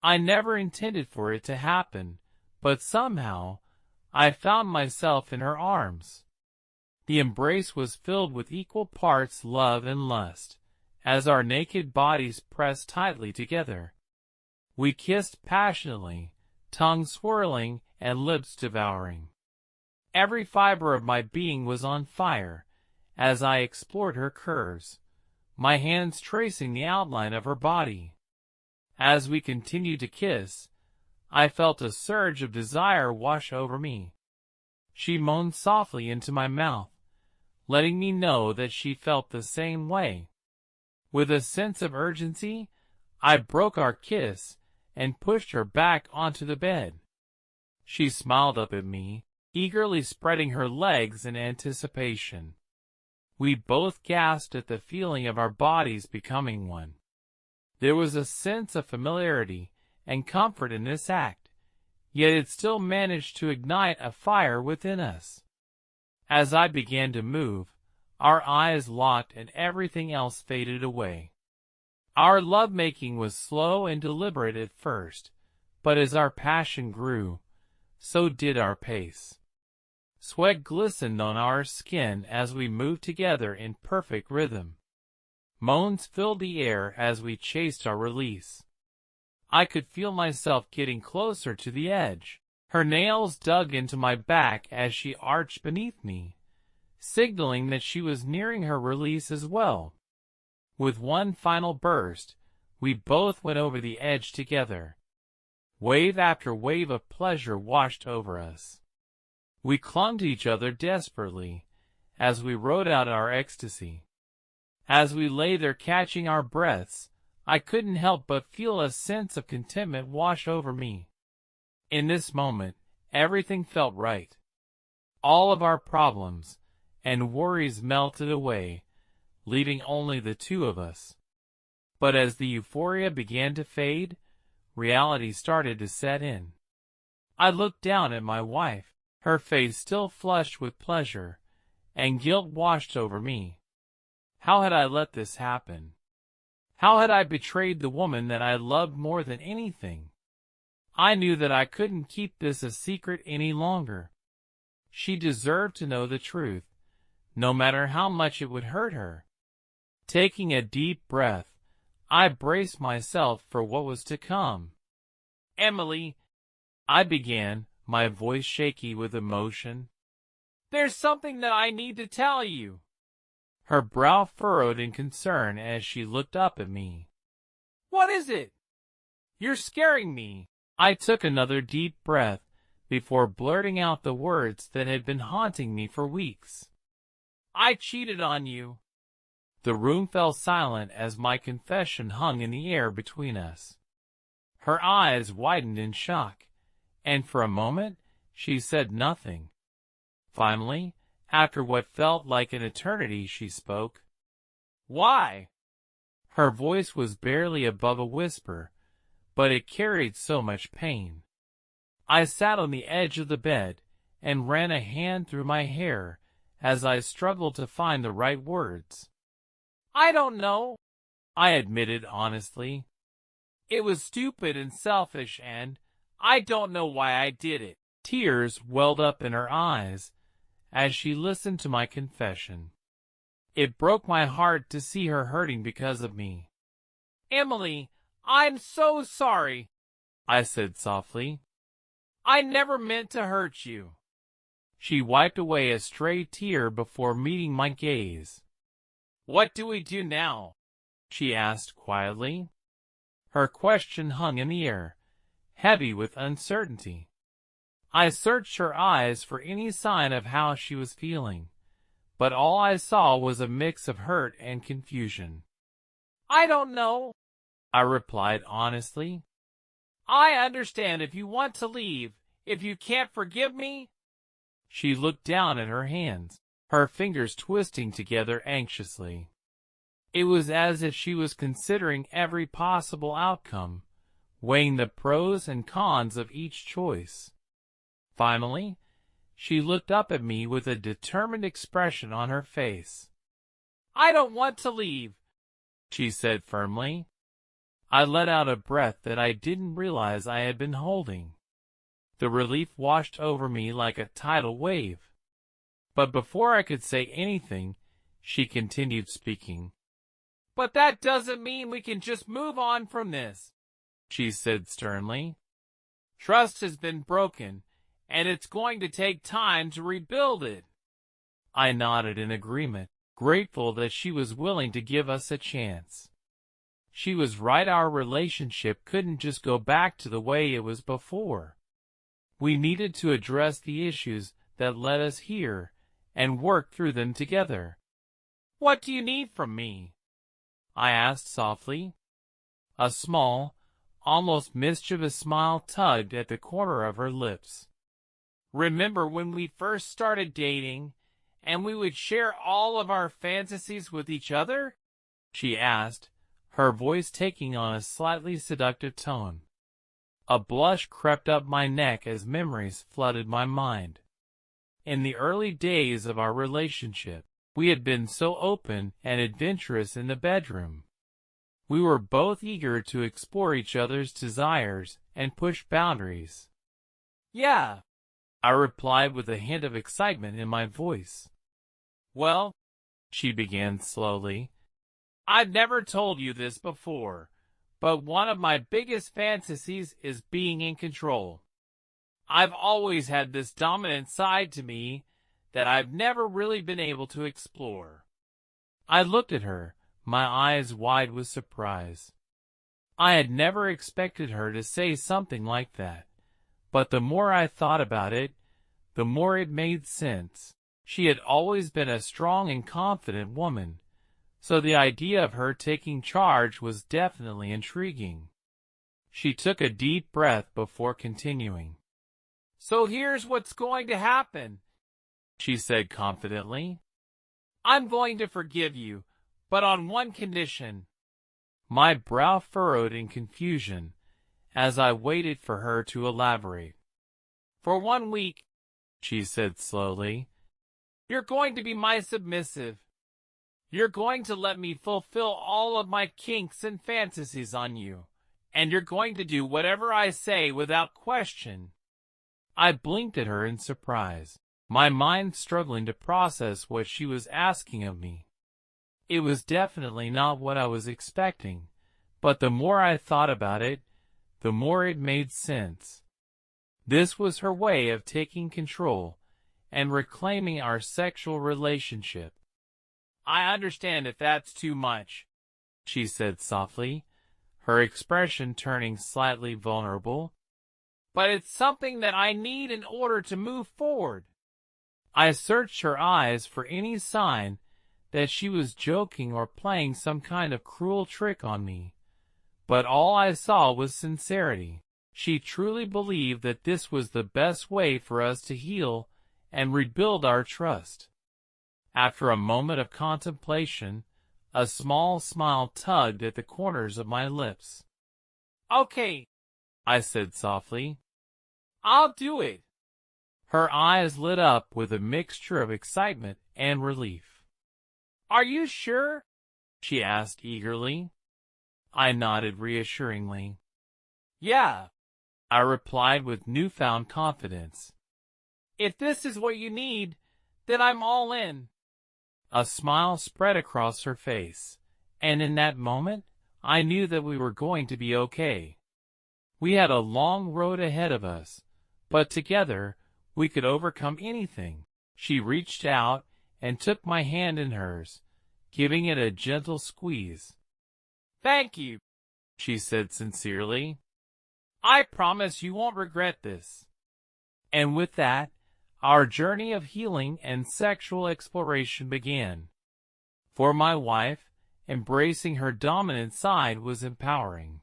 I never intended for it to happen, but somehow I found myself in her arms. The embrace was filled with equal parts love and lust, as our naked bodies pressed tightly together. We kissed passionately, tongue swirling and lips devouring. Every fiber of my being was on fire as I explored her curves, my hands tracing the outline of her body. As we continued to kiss, I felt a surge of desire wash over me. She moaned softly into my mouth, letting me know that she felt the same way. With a sense of urgency, I broke our kiss and pushed her back onto the bed. She smiled up at me, eagerly spreading her legs in anticipation. We both gasped at the feeling of our bodies becoming one. There was a sense of familiarity and comfort in this act, yet it still managed to ignite a fire within us. As I began to move, our eyes locked and everything else faded away. Our lovemaking was slow and deliberate at first, but as our passion grew, so did our pace. Sweat glistened on our skin as we moved together in perfect rhythm. Moans filled the air as we chased our release. I could feel myself getting closer to the edge. Her nails dug into my back as she arched beneath me, signaling that she was nearing her release as well. With one final burst, we both went over the edge together. Wave after wave of pleasure washed over us. We clung to each other desperately as we rode out our ecstasy. As we lay there catching our breaths, I couldn't help but feel a sense of contentment wash over me. In this moment, everything felt right. All of our problems and worries melted away, leaving only the two of us. But as the euphoria began to fade, reality started to set in. I looked down at my wife, her face still flushed with pleasure, and guilt washed over me. How had I let this happen? How had I betrayed the woman that I loved more than anything? I knew that I couldn't keep this a secret any longer. She deserved to know the truth, no matter how much it would hurt her. Taking a deep breath, I braced myself for what was to come. "Emily," I began, my voice shaky with emotion, "there's something that I need to tell you." Her brow furrowed in concern as she looked up at me. "What is it? You're scaring me." I took another deep breath before blurting out the words that had been haunting me for weeks. "I cheated on you." The room fell silent as my confession hung in the air between us. Her eyes widened in shock, and for a moment she said nothing. Finally, after what felt like an eternity, she spoke. "Why?" Her voice was barely above a whisper, but it carried so much pain. I sat on the edge of the bed and ran a hand through my hair as I struggled to find the right words. "I don't know," I admitted honestly. "It was stupid and selfish, and I don't know why I did it." Tears welled up in her eyes as she listened to my confession. It broke my heart to see her hurting because of me. "Emily, I'm so sorry," I said softly. "I never meant to hurt you." She wiped away a stray tear before meeting my gaze. "What do we do now?" she asked quietly. Her question hung in the air, heavy with uncertainty. I searched her eyes for any sign of how she was feeling, but all I saw was a mix of hurt and confusion. "I don't know," I replied honestly. "I understand if you want to leave, if you can't forgive me." She looked down at her hands, her fingers twisting together anxiously. It was as if she was considering every possible outcome, weighing the pros and cons of each choice. Finally, she looked up at me with a determined expression on her face. "I don't want to leave," she said firmly. I let out a breath that I didn't realize I had been holding. The relief washed over me like a tidal wave. But before I could say anything, she continued speaking. "But that doesn't mean we can just move on from this," she said sternly. "Trust has been broken, and it's going to take time to rebuild it." I nodded in agreement, grateful that she was willing to give us a chance. She was right, our relationship couldn't just go back to the way it was before. We needed to address the issues that led us here and work through them together. "What do you need from me?" I asked softly. A small, almost mischievous smile tugged at the corner of her lips. "Remember when we first started dating, and we would share all of our fantasies with each other?" she asked, her voice taking on a slightly seductive tone. A blush crept up my neck as memories flooded my mind. In the early days of our relationship, we had been so open and adventurous in the bedroom. We were both eager to explore each other's desires and push boundaries. "Yeah," I replied with a hint of excitement in my voice. "Well," she began slowly, "I've never told you this before, but one of my biggest fantasies is being in control. I've always had this dominant side to me that I've never really been able to explore." I looked at her, my eyes wide with surprise. I had never expected her to say something like that, but the more I thought about it, the more it made sense. She had always been a strong and confident woman, so the idea of her taking charge was definitely intriguing. She took a deep breath before continuing. "So here's what's going to happen," she said confidently. "I'm going to forgive you, but on one condition." My brow furrowed in confusion as I waited for her to elaborate. "For 1 week," she said slowly, "you're going to be my submissive. You're going to let me fulfill all of my kinks and fantasies on you, and you're going to do whatever I say without question." I blinked at her in surprise, my mind struggling to process what she was asking of me. It was definitely not what I was expecting, but the more I thought about it, the more it made sense. This was her way of taking control and reclaiming our sexual relationship. "I understand if that's too much," she said softly, her expression turning slightly vulnerable. "But it's something that I need in order to move forward." I searched her eyes for any sign that she was joking or playing some kind of cruel trick on me, but all I saw was sincerity. She truly believed that this was the best way for us to heal and rebuild our trust. After a moment of contemplation, a small smile tugged at the corners of my lips. "Okay," I said softly. "I'll do it." Her eyes lit up with a mixture of excitement and relief. "Are you sure?" she asked eagerly. I nodded reassuringly. "Yeah," I replied with newfound confidence. "If this is what you need, then I'm all in." A smile spread across her face, and in that moment, I knew that we were going to be okay. We had a long road ahead of us, but together we could overcome anything. She reached out and took my hand in hers, giving it a gentle squeeze. "Thank you," she said sincerely. "I promise you won't regret this." And with that, our journey of healing and sexual exploration began. For my wife, embracing her dominant side was empowering.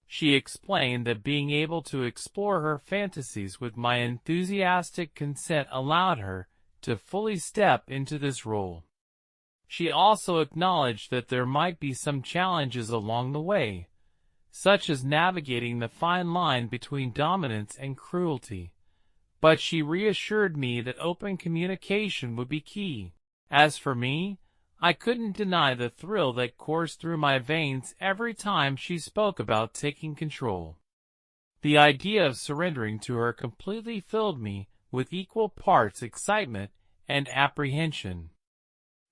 She explained that being able to explore her fantasies with my enthusiastic consent allowed her to fully step into this role. She also acknowledged that there might be some challenges along the way, such as navigating the fine line between dominance and cruelty. But she reassured me that open communication would be key. As for me, I couldn't deny the thrill that coursed through my veins every time she spoke about taking control. The idea of surrendering to her completely filled me with equal parts excitement and apprehension.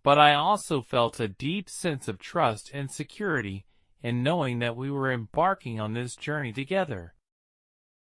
But I also felt a deep sense of trust and security in knowing that we were embarking on this journey together,